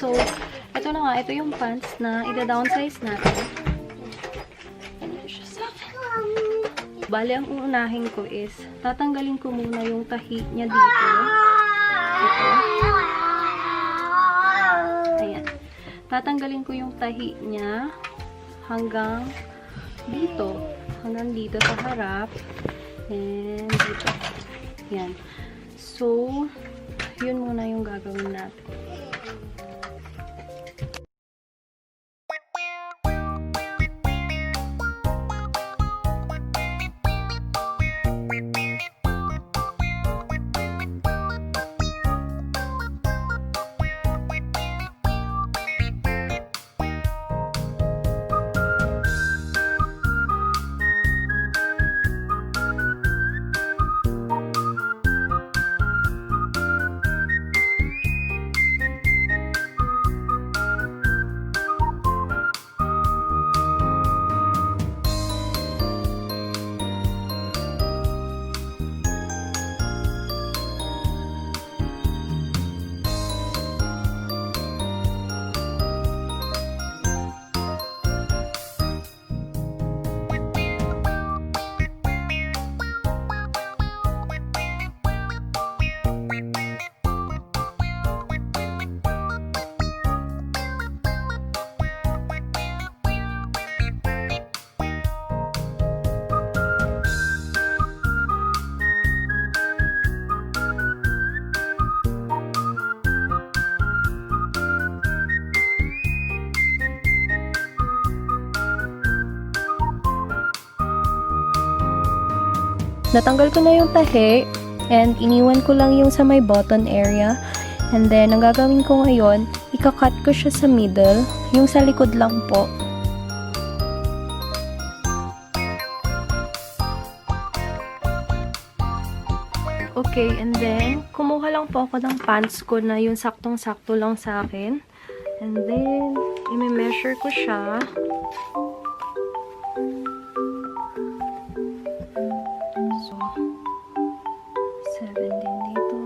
So, ito na nga. Ito yung pants na ida-downsize natin. Ganito siya sa akin. Bale, ang uunahin ko is, tatanggalin ko muna yung tahi niya dito. Ito. Ayan. Tatanggalin ko yung tahi niya hanggang dito. Hanggang dito sa harap. And dito. Ayan. So, yun muna yung gagawin natin. Natanggal ko na yung tahi and iniwan ko lang yung sa may button area. And then, ang gagawin ko ngayon, ikakat ko siya sa middle, yung sa likod lang po. Okay, and then, kumuha lang po ako ng pants ko na yung saktong-sakto lang sa akin. And then, i-measure ko siya. So, 7 din dito.